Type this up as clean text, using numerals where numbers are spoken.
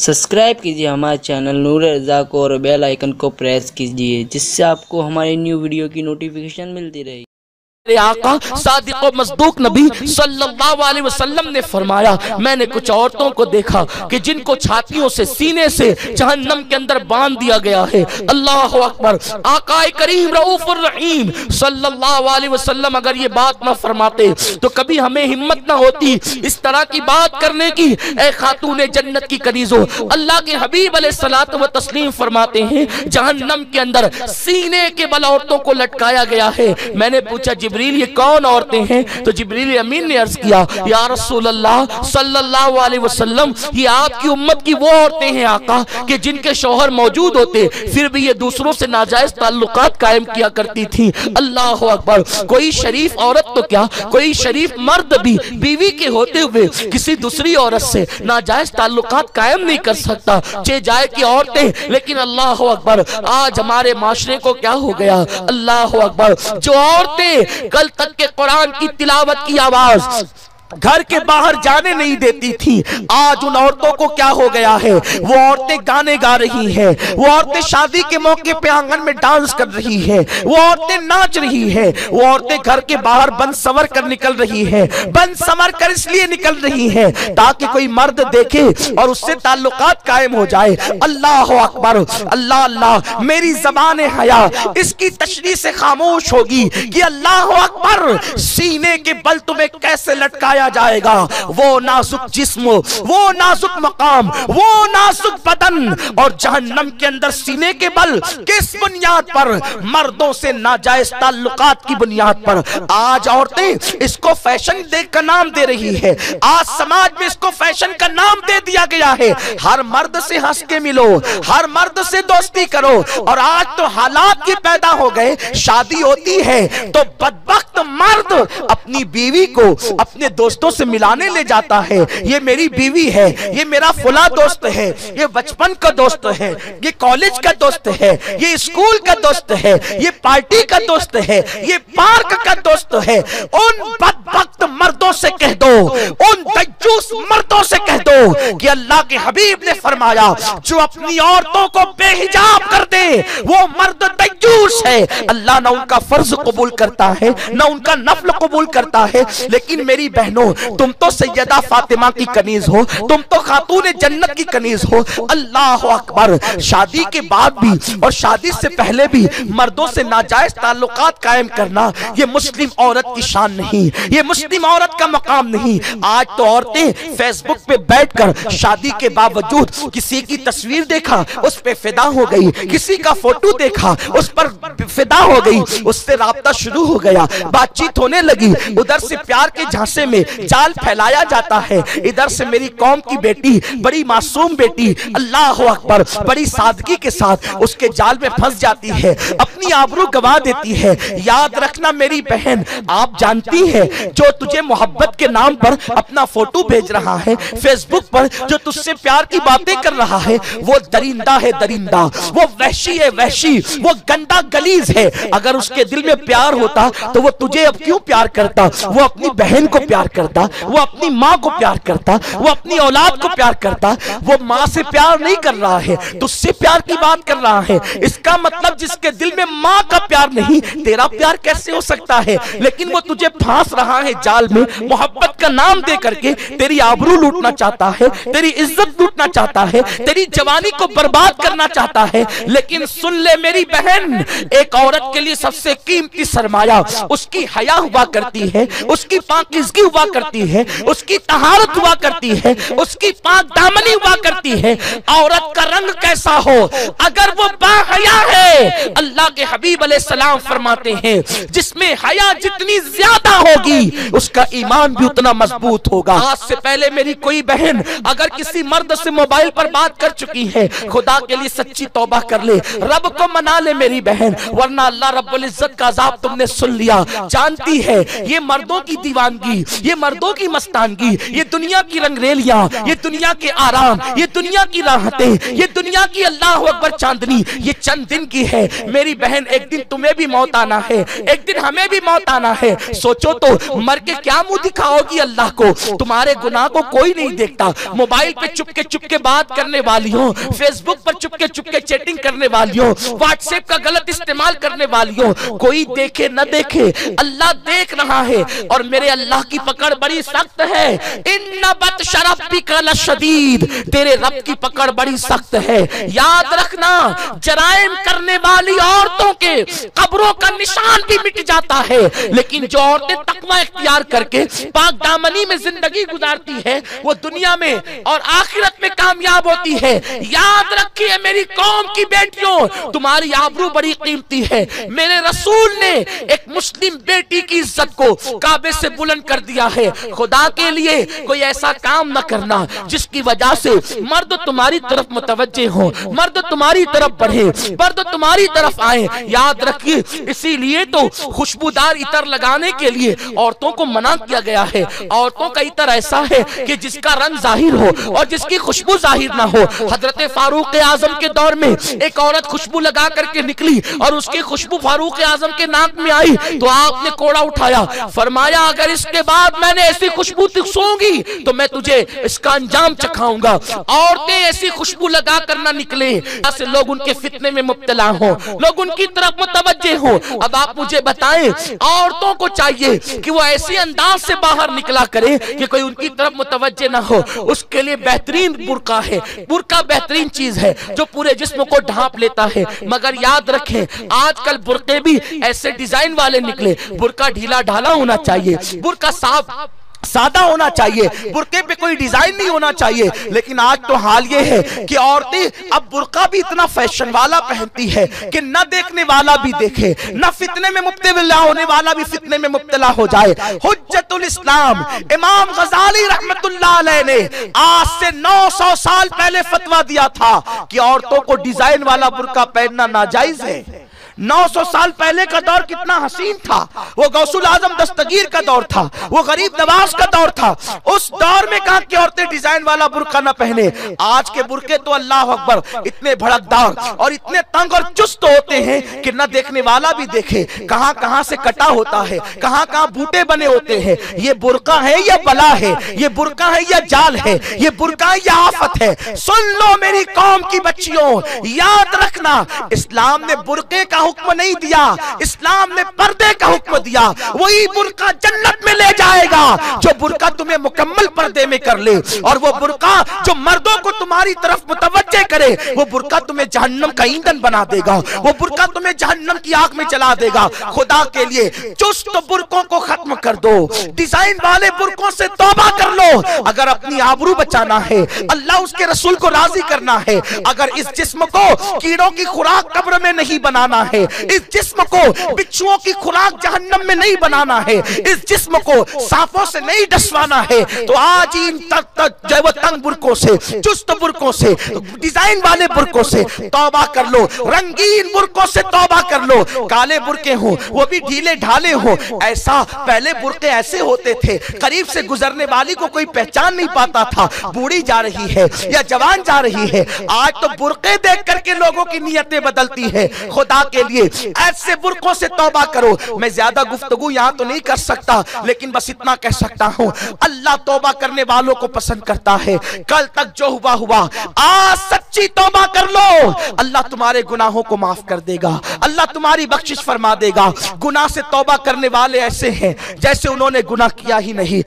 Subscribe कीजिए हमारे channel नूर रज़ा को और बेल आइकन को प्रेस कीजिए जिससे आपको हमारी न्यू वीडियो की नोटिफिकेशन मिलती रहे। आका सादिक़ और मस्दूक नबी सल्लल्लाहु अलैहि वसल्लम ने फरमाया, मैंने कुछ औरतों को देखा कि जिनको छातियों से सीने से जहन्नम के अंदर बांध दिया गया है। अल्लाह अकबर। आका करीम रऊफुर रहीम सल्लल्लाहु अलैहि वसल्लम अगर ये बात ना फरमाते तो कभी हमें हिम्मत ना होती इस तरह की बात करने की। ए खातूने जन्नत की कनीज़ो, अल्लाह के हबीब अलैहिस्सलातु व तस्लीम फरमाते हैं जहन्नम के अंदर सीने के बल औरतों को लटकाया गया है। मैंने पूछा जिब्रील ये कौन औरतें हैं? तो जिब्रील अमीन ने अर्ज किया, या रसूल अल्लाह सल्लल्लाहु अलैहि वसल्लम, ये आपकी उम्मत की वो औरतें हैं आका कि जिनके शौहर मौजूद होते फिर भी ये दूसरों से नाजायज ताल्लुकात कायम किया करती थी। अल्लाह अकबर। कोई शरीफ औरत तो क्या, कोई शरीफ मर्द भी बीवी के होते हुए किसी दूसरी औरत से नाजायज ताल्लुकात कायम नहीं कर सकता, चे जाए की औरतें। लेकिन अल्लाह अकबर, आज हमारे माशरे को क्या हो गया? अल्लाह अकबर। जो औरतें कल तक के कुरान की तिलावत की आवाज घर के बाहर जाने नहीं देती थी, आज उन औरतों को क्या हो गया है? वो औरतें गाने गा रही हैं, वो औरतें शादी के मौके पे आंगन में डांस कर रही हैं, वो औरतें नाच रही हैं, वो औरतें घर के बाहर बन संवर कर निकल रही हैं। बन संवर कर इसलिए निकल रही हैं ताकि कोई मर्द देखे और उससे ताल्लुकात कायम हो जाए। अल्लाह अकबर। अल्लाह अल्लाह। मेरी ज़बान हया इसकी तशरीह से खामोश होगी कि अल्लाह अकबर, सीने के बल तुम्हें कैसे लटकाया जाएगा? वो नाजुक जिस्म, वो नाजुक मकाम, वो नाजुक बदन और जहन्नम के अंदर सीने के बल किस बुनियाद पर? मर्दों से नाजायज ताल्लुकात की बुनियाद पर। आज औरतें इसको फैशन का नाम दे रही है, आज समाज में इसको फैशन का नाम दे दिया गया है। हर मर्द से हंस के मिलो, हर मर्द से दोस्ती करो। और आज तो हालात ये पैदा हो गए, शादी होती है तो बदबख्त मर्द अपनी बीवी को अपने दोस्तों से मिलाने ले जाता है। ये मेरी बीवी है, ये मेरा फुला दोस्त है, ये बचपन का दोस्त है, ये कॉलेज का दोस्त है, ये स्कूल का दोस्त है, ये पार्टी का दोस्त है, ये पार्क का दोस्त है। उन बदबख्त मर्दों से कह दो, उन दज्जूस मर्दों से कह दो कि अल्लाह के हबीब ने फरमाया, जो अपनी औरतों को बेहिजाब कर दे वो मर्द दज्जूस है। अल्लाह ना उनका फर्ज कबूल करता है ना उनका नफल कबूल करता है। लेकिन मेरी बहनों, तुम तो सैयदा फातिमा की कनीज हो, तुम तो खातून जन्नत की कनीज हो। अल्लाह अकबर। शादी के बाद भी और शादी से पहले भी मर्दों से नाजायज ताल्लुकात कायम करना ये मुस्लिम औरत की शान नहीं, ये मुस्लिम औरत का मकाम नहीं। आज तो औरतें फेसबुक पे बैठकर शादी के बावजूद किसी की तस्वीर देखा उस पे फिदा हो गई, किसी का फोटो देखा उस पर फिदा हो गई, उससे राब्ता शुरू हो गया, बातचीत होने लगी। उधर से प्यार के झांसे में जाल फैलाया जाता है, इधर से मेरी कौम की बेटी, बड़ी मासूम बेटी, अल्लाह अकबर, बड़ी सादगी के साथ उसके जाल में फंस जाती है, अपनी आबरू गवा देती है। याद रखना मेरी बहन, आप जानती है जो तुझे मोहब्बत के नाम पर अपना फोटो भेज रहा है फेसबुक पर, जो तुझसे प्यार की बातें कर रहा है, वो दरिंदा है, दरिंदा, वो वहशी है, वहशी, वो गंदा गलीज है। अगर उसके दिल में प्यार होता तो वो तुझे अब क्यों प्यार करता? वो अपनी बहन को प्यार करता, वो अपनी माँ को प्यार करता, वो अपनी औलाद को प्यार करता। वो माँ से प्यार नहीं कर रहा है, तुझसे प्यार की बात कर रहा है। इसका मतलब जिसके दिल में माँ का प्यार नहीं, तेरा प्यार कैसे हो सकता है? लेकिन वो तुझे फांस रहा है जाल में, मोहब्बत का नाम दे करके तेरी आबरू लूटना चाहता है, तेरी इज्जत लूटना चाहता है, तेरी जवानी को बर्बाद करना चाहता है। लेकिन सुन ले मेरी बहन, एक औरत के लिए सबसे कीमती सरमाया उसकी हया हुआ करती है, उसकी पाकीज़गी हुआ करती है, उसकी तहारत हुआ करती है, उसकी पाक दामनी हुआ करती है। औरत का रंग कैसा हो अगर वो बाहया है, अल्लाह के हबीब अलैहिस्सलाम फरमाते हैं जिसमें हया जितनी ज्यादा होगी उसका ईमान भी उतना मजबूत होगा। आज से पहले मेरी कोई बहन अगर किसी मर्द से मोबाइल पर बात कर चुकी है, खुदा के लिए सच्ची तौबा कर ले, रब को मना ले मेरी बहन, वरना अल्लाह रब्बुल इज्जत का अज़ाब तुमने सुन लिया। जानती है ये मर्दों की दीवानगी, ये یہ مردوں کی مستانگی، یہ دنیا کی رنگریلیاں، یہ دنیا کے آرام، یہ دنیا کی راحتیں، یہ دنیا کی اللہ اکبر چاندنی، یہ چند دن کی ہے میری بہن۔ ایک دن تمہیں بھی موت آنا ہے، ایک دن ہمیں بھی موت آنا ہے۔ سوچو تو مر کے کیا منہ دکھاؤ گی اللہ کو؟ تمہارے گناہ کو کوئی نہیں دیکھتا۔ موبائل پہ چپ کے بات کرنے والیوں، فیس بک پر چپ کے چیٹنگ کرنے والیوں، واٹس ایپ کا غلط استعمال کرنے والیوں، کوئی دیکھے نہ دیکھے اللہ دیکھ رہا ہے، اور میرے اللہ کی پکڑ بڑی سخت ہے۔ ان بطش ربک لشدید، تیرے رب کی پکڑ بڑی سخت ہے۔ یاد رکھنا جرائم کرنے والی عورتوں کے قبروں کا نشان بھی مٹ جاتا ہے، لیکن جو عورتیں تقوی اختیار کر کے پاک دامنی میں زندگی گزارتی ہے وہ دنیا میں اور آخرت میں کامیاب ہوتی ہے۔ یاد رکھیے میری قوم کی بیٹیوں، تمہاری آبرو بڑی قیمتی ہے۔ میرے رسول نے ایک مسلم بیٹی کی عزت کو کعبے سے بلند کر دیا ہے۔ خدا کے لیے کوئی ایسا کام نہ کرنا جس کی وجہ سے مرد تمہاری طرف متوجہ ہوں، مرد تمہاری طرف بڑھیں، مرد تمہاری طرف آئیں۔ یاد رکھیے اسی لیے تو خوشبودار عطر لگانے کے لیے عورتوں کو منع کیا گیا ہے۔ عورتوں کا عطر ایسا ہے کہ جس کا رنگ ظاہر ہو اور جس کی خوشبو ظاہر نہ ہو۔ حضرت فاروق اعظم کے دور میں ایک عورت خوشبو لگا کر کے نکلی اور اس کی خوشبو فاروق اعظم کے ناک میں آئی تو آپ نے کوڑا اٹھایا، فرمایا اگر اس کے بعد میں نے ایسی خوشبو سونگی تو میں تجھے اس کا انجام چکھاؤں گا۔ عورتیں ایسی خوشبو لگا کر نہ نکلے ایسے لوگ ان کے فتنے میں مبتلا ہوں، لوگ ان کی طرف متوجہ ہوں۔ اب آپ مجھے بتائیں عورتوں کو چاہیے کہ وہ ایسے انداز سے باہر نکلا کرے کہ کوئی ان کی طرف متوجہ نہ ہو۔ اس کے لیے بہترین برقع ہے، برقع بہترین چیز ہے جو پورے جسم کو ڈھانپ لیتا ہے۔ مگر یاد رکھیں آج کل برقعے بھی ایسے ڈیزائن والے نکلے، برقع ڈھیلا ڈھالا ہونا چاہیے، برقع صاف سادہ ہونا چاہیے، برقعے پہ کوئی ڈیزائن نہیں ہونا چاہیے۔ لیکن آج تو حال یہ ہے کہ عورتیں اب برقع بھی اتنا فیشن والا پہنتی ہے کہ نہ دیکھنے والا بھی دیکھے، نہ فتنے میں مبتلا ہونے والا بھی فتنے میں مبتلا ہو جائے۔ حجت الاسلام امام غزالی رحمت اللہ علیہ نے آج سے 900 سال پہلے فتویٰ دیا تھا کہ عورتوں کو ڈیزائن والا برقع پہننا ناجائز ہے۔ 900 سال پہلے کا دور کتنا حسین تھا، وہ غوث الاعظم دستگیر کا دور تھا، وہ غریب نواز کا دور تھا۔ اس دور میں کہا کہ عورتیں ڈیزائن والا برقع نہ پہنے۔ آج کے برقعے تو اللہ اکبر اتنے بھڑکدار اور اتنے تنگ اور چست ہوتے ہیں کہ نہ دیکھنے والا بھی دیکھے کہاں کہاں سے کٹا ہوتا ہے، کہاں کہاں بوٹے بنے ہوتے ہیں۔ یہ برقع ہے یا بلا ہے، یہ برقع ہے یا جال ہے، یہ برقع ہے یا آفت ہے؟ سن لو میری قوم کی بچیوں، یاد رکھنا اسلام نے برقعے کا حکم نہیں دیا، اسلام نے پردے کا حکم دیا۔ وہی برقع جنت میں لے جائے گا جو برقع تمہیں مکمل پردے میں کر لے، اور وہ برقع جو مردوں کو تمہاری طرف متوجہ کرے وہ برقع تمہیں جہنم کا ایندھن بنا دے گا، وہ برقع تمہیں جہنم کی آگ میں چلا دے گا۔ خدا کے لیے چست برقعوں کو ختم کر دو، ڈیزائن والے برقعوں سے توبہ کر لو۔ اگر اپنی آبرو بچانا ہے، اللہ اس کے رسول کو راضی کرنا ہے، اگر اس جسم کو کیڑوں کی خوراک قبر میں نہیں بنانا ہے، اس جسم کو بچھوؤں کی خوراک جہنم میں نہیں بنانا ہے، اس جسم کو سانپوں سے نہیں ڈسوانا ہے، تو آج ان تنگ برقعوں سے، چست برقعوں سے، ڈیزائن والے برقعوں سے توبہ کر لو، رنگین برقعوں سے توبہ کر لو۔ کالے برقعے ہوں وہ بھی ڈھیلے ڈھالے ہوں، ایسا پہلے برقعے ایسے ہوتے تھے قریب سے گزرنے والی کو کوئی پہچان نہیں پاتا تھا بوڑھی جا رہی ہے یا جوان جا رہی ہے۔ آج تو برقعے دیکھ کر کے لوگوں کی نیتیں بدلتی ہے۔ خدا کے لیے ایسے برقعوں سے توبہ کرو۔ میں زیادہ گفتگو یہاں تو نہیں کر سکتا لیکن بس اتنا کہہ سکتا ہوں اللہ توبہ کرنے والوں کو پسند کرتا ہے۔ کل تک جو ہوا ہوا، آج سچی توبہ کر لو، اللہ تمہارے گناہوں کو معاف کر دے گا، اللہ تمہاری بخشش فرما دے گا۔ گناہ سے توبہ کرنے والے ایسے ہیں جیسے انہوں نے گناہ کیا ہی نہیں۔